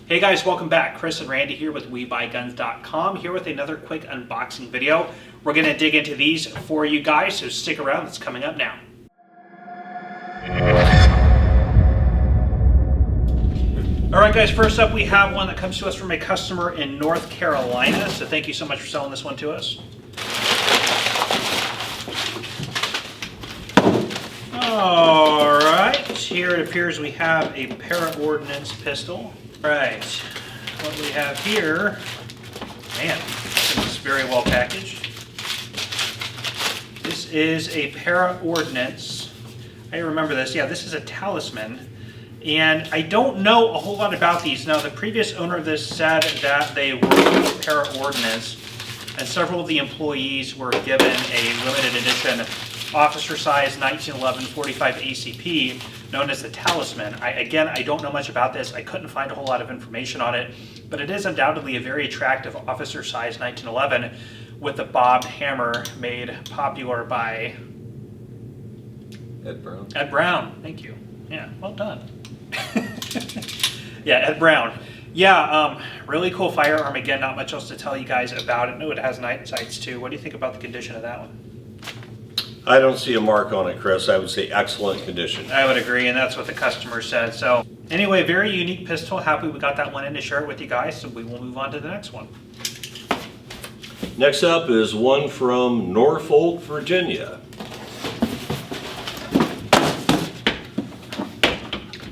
Hey guys, welcome back. Chris and Randy here with WeBuyGuns.com, here with another quick unboxing video. We're going to dig into these for you guys, so stick around. It's coming up now. Alright guys, first up we have one that comes to us from a customer in North Carolina, so thank you so much for selling this one to us. Alright, here it appears we have a Para-Ordnance pistol. Alright, what we have here, man, this is very well packaged. This is a Para-Ordnance, I remember this, yeah, this is a Talisman. And I don't know a whole lot about these. Now, the previous owner of this said that they were Para-Ordnance, and several of the employees were given a limited edition officer size 1911 45 ACP known as the Talisman. Again, I don't know much about this. I couldn't find a whole lot of information on it, but it is undoubtedly a very attractive officer size 1911 with the bobbed hammer made popular by Ed Brown. Ed Brown, thank you. Yeah, well done. Yeah, Ed Brown. Yeah, really cool firearm. Again, not much else to tell you guys about it. No, it has night sights too. What do you think about the condition of that one? I don't see a mark on it, Chris. I would say excellent condition. I would agree, and that's what the customer said. So anyway, very unique pistol. Happy we got that one in to share it with you guys, so we will move on to the next one. Next up is one from Norfolk, Virginia.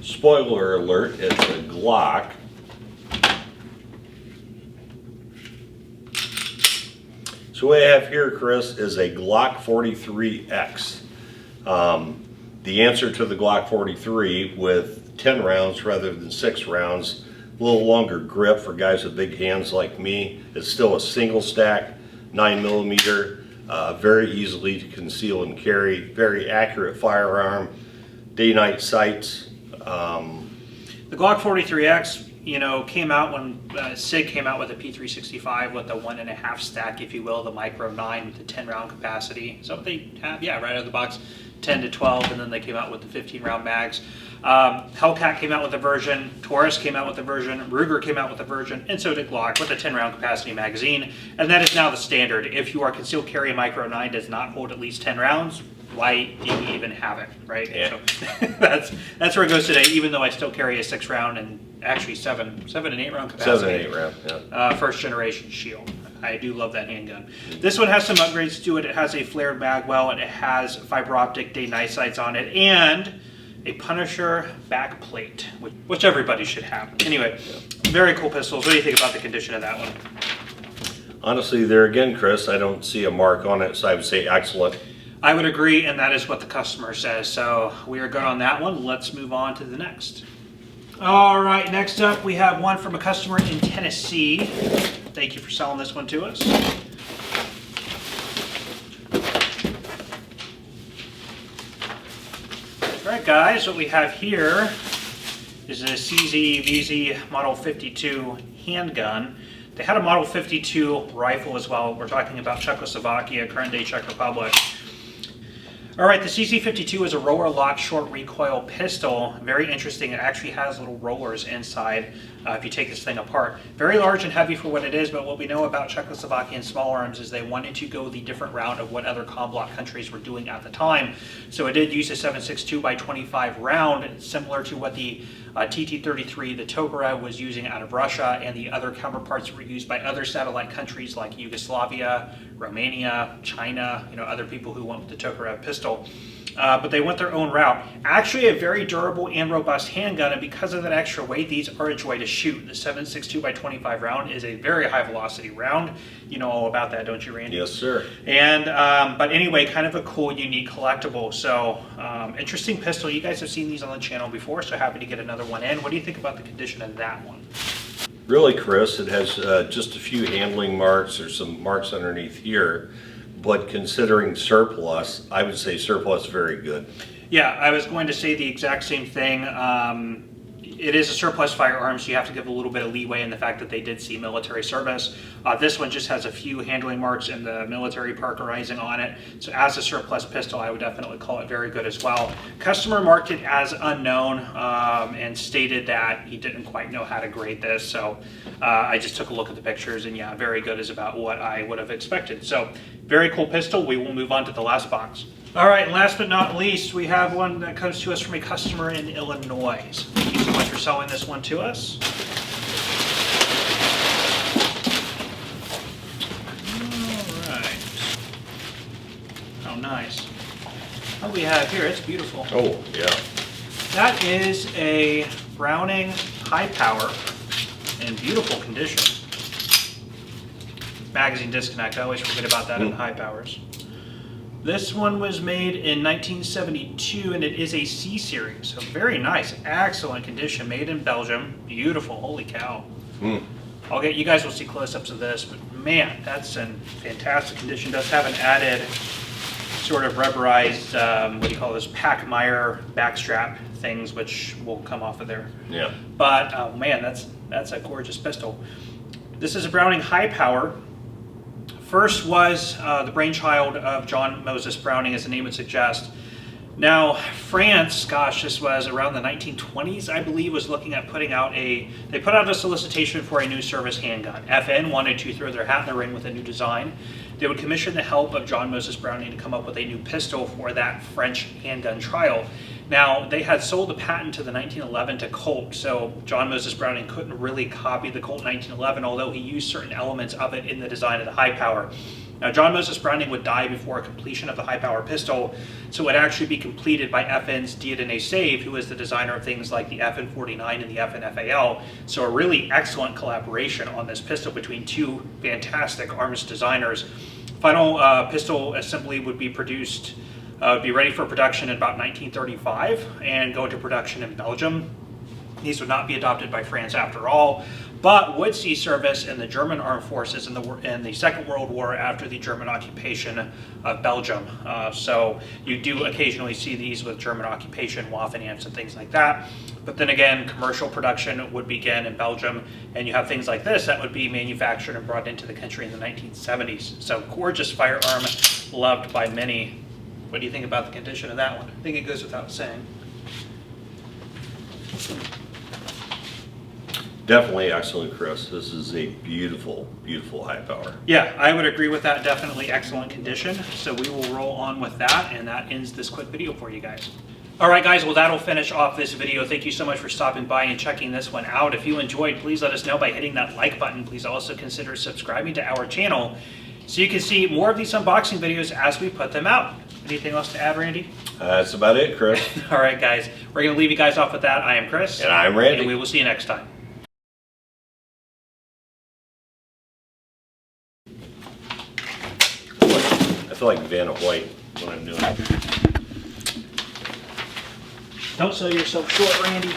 Spoiler alert, it's a Glock. So what I have here, Chris, is a Glock 43X. The answer to the Glock 43 with 10 rounds rather than 6 rounds, a little longer grip for guys with big hands like me. It's still a single stack, 9mm, very easily to conceal and carry, very accurate firearm, day-night sights. The Glock 43X, you know, came out when SIG came out with a P365 with a 1.5 stack, if you will, the Micro 9 with the 10 round capacity. So they have, yeah, right out of the box, 10 to 12, and then they came out with the 15 round mags. Hellcat came out with a version, Taurus came out with a version, Ruger came out with a version, and so did Glock with a 10 round capacity magazine. And that is now the standard. If your concealed carry Micro 9 does not hold at least 10 rounds, why do you even have it, right? Yeah. So that's where it goes today, even though I still carry a 6 round and actually 7 and 8 round capacity. 7 and 8 round, yeah. First generation Shield. I do love that handgun. This one has some upgrades to it. It has a flared mag well, and it has fiber optic day-night sights on it, and a Punisher back plate, which everybody should have. Anyway, very cool pistols. What do you think about the condition of that one? Honestly, there again, Chris, I don't see a mark on it, so I would say excellent. I would agree, and that is what the customer says. So we are good on that one. Let's move on to the next. All right, next up we have one from a customer in Tennessee. Thank you for selling this one to us. All right, guys, what we have here is a CZ-VZ Model 52 handgun. They had a Model 52 rifle as well. We're talking about Czechoslovakia, current day Czech Republic. All right, the CZ-52 is a roller lock short recoil pistol. Very interesting. It actually has little rollers inside if you take this thing apart. Very large and heavy for what it is, but what we know about Czechoslovakian small arms is they wanted to go the different route of what other Comblock countries were doing at the time. So it did use a 7.62 by 25 round, similar to what the TT-33, the Tokarev, was using out of Russia, and the other counterparts were used by other satellite countries like Yugoslavia, Romania, China, you know, other people who went with the Tokarev pistol. But they went their own route. Actually a very durable and robust handgun, and because of that extra weight, these are a joy to shoot. The 7.62 by 25 round is a very high velocity round. You know all about that, don't you, Randy? Yes, sir. And but anyway, kind of a cool, unique collectible. So interesting pistol. You guys have seen these on the channel before, so happy to get another one in. What do you think about the condition of that one? Really, Chris, it has just a few handling marks. There's some marks underneath here, but considering surplus, I would say surplus very good. Yeah, I was going to say the exact same thing. it is a surplus firearm, so you have to give a little bit of leeway in the fact that they did see military service. This one just has a few handling marks and the military parkerizing on it. So as a surplus pistol, I would definitely call it very good as well. Customer marked it as unknown and stated that he didn't quite know how to grade this. So I just took a look at the pictures, and yeah, very good is about what I would have expected. So very cool pistol. We will move on to the last box. All right, and last but not least, we have one that comes to us from a customer in Illinois. So thank you so much for selling this one to us. All right. Oh, nice. What we have here, it's beautiful. Oh, yeah. That is a Browning high power in beautiful condition. Magazine disconnect, I always forget about that in high powers. This one was made in 1972, and it is a C series, so very nice, excellent condition, made in Belgium. Beautiful, holy cow. You guys will see close-ups of this, but man, that's in fantastic condition. Does have an added sort of rubberized, Packmeyer backstrap things, which will come off of there. Yeah. But oh man, that's a gorgeous pistol. This is a Browning high power. First was the brainchild of John Moses Browning, as the name would suggest. Now, France, gosh, this was around the 1920s, I believe, was looking at they put out a solicitation for a new service handgun. FN wanted to throw their hat in the ring with a new design. They would commission the help of John Moses Browning to come up with a new pistol for that French handgun trial. Now, they had sold the patent to the 1911 to Colt, so John Moses Browning couldn't really copy the Colt 1911, although he used certain elements of it in the design of the high power. Now, John Moses Browning would die before completion of the high power pistol, so it would actually be completed by FN's Dieudonné Save, who is the designer of things like the FN49 and the FN FAL. So a really excellent collaboration on this pistol between two fantastic arms designers. Final pistol assembly would be produced, be ready for production in about 1935 and go into production in Belgium. These would not be adopted by France after all, but would see service in the German armed forces in the Second World War after the German occupation of Belgium. So you do occasionally see these with German occupation, Waffen-Amps and things like that. But then again, commercial production would begin in Belgium, and you have things like this that would be manufactured and brought into the country in the 1970s. So gorgeous firearm, loved by many. What do you think about the condition of that one? I think it goes without saying. Definitely excellent, Chris. This is a beautiful, beautiful high power. Yeah, I would agree with that. Definitely excellent condition. So we will roll on with that, and that ends this quick video for you guys. All right, guys, well, that'll finish off this video. Thank you so much for stopping by and checking this one out. If you enjoyed, please let us know by hitting that like button. Please also consider subscribing to our channel so you can see more of these unboxing videos as we put them out. Anything else to add, Randy? That's about it, Chris. All right, guys, we're going to leave you guys off with that. I am Chris. And I'm Randy. And we will see you next time. I feel like Vanna White when I'm doing it. Don't sell yourself short, Randy.